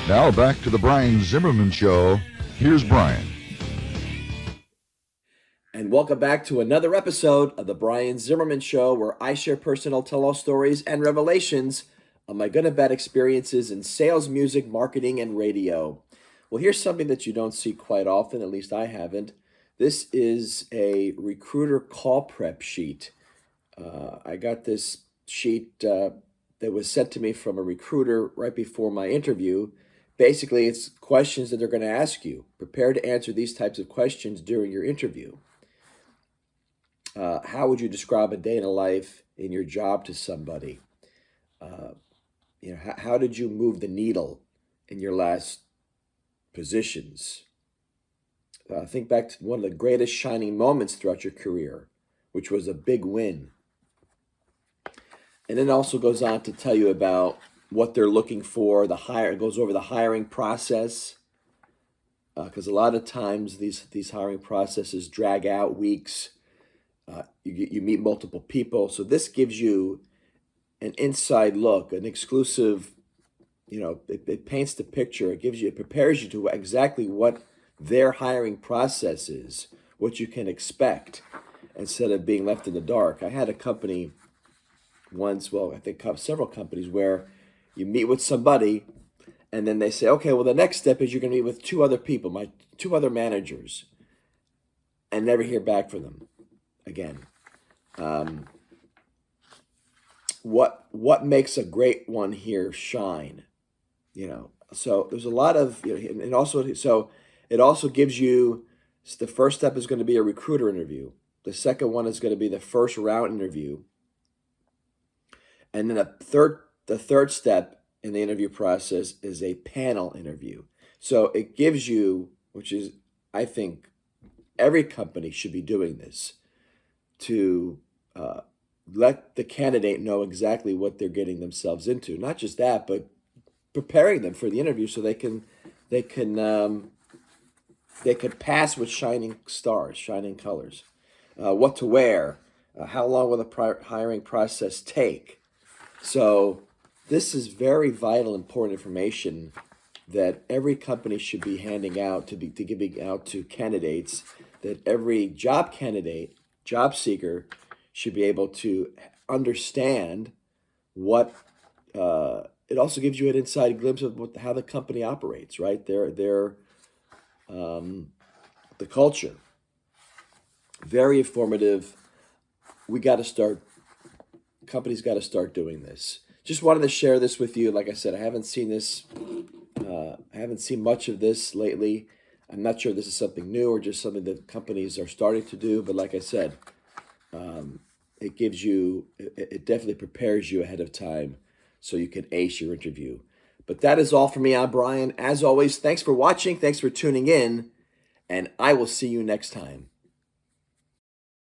Now back to the Brian Zimmerman Show. Here's Brian. And welcome back to another episode of the Brian Zimmerman Show, where I share personal tell-all stories and revelations of my good and bad experiences in sales, music, marketing, and radio. Well, here's something that you don't see quite often, at least I haven't. This is a recruiter call prep sheet. I got this sheet that was sent to me from a recruiter right before my interview. Basically, it's questions that they're going to ask you. Prepare to answer these types of questions during your interview. How would you describe a day in a life in your job to somebody? How did you move the needle in your last positions? Think back to one of the greatest shining moments throughout your career, which was a big win. And then it also goes on to tell you about what they're looking for. It goes over the hiring process, because a lot of times these hiring processes drag out weeks. You meet multiple people, so this gives you an inside look, an exclusive. It paints the picture. It prepares you to exactly what their hiring process is, what you can expect, instead of being left in the dark. I had a company once, I think several companies, where you meet with somebody and then they say, okay, well, the next step is you're going to meet with two other people, my two other managers, and never hear back from them again. What makes a great one here shine? So there's a lot of, and also, so it also gives you, the first step is going to be a recruiter interview. The second one is going to be the first round interview. And then the third step in the interview process is a panel interview. So it gives you, which is, I think, every company should be doing this, to let the candidate know exactly what they're getting themselves into. Not just that, but preparing them for the interview so they can pass with shining stars, shining colors. What to wear, how long will the hiring process take? So this is very vital, important information that every company should be handing out giving out to candidates, that every job seeker should be able to understand what. It also gives you an inside glimpse of how the company operates, right? The culture. Very informative. Companies got to start doing this. Just wanted to share this with you. Like I said, I haven't seen much of this lately. I'm not sure if this is something new or just something that companies are starting to do. But like I said, it definitely prepares you ahead of time so you can ace your interview. But that is all for me. I'm Brian. As always, thanks for watching. Thanks for tuning in. And I will see you next time.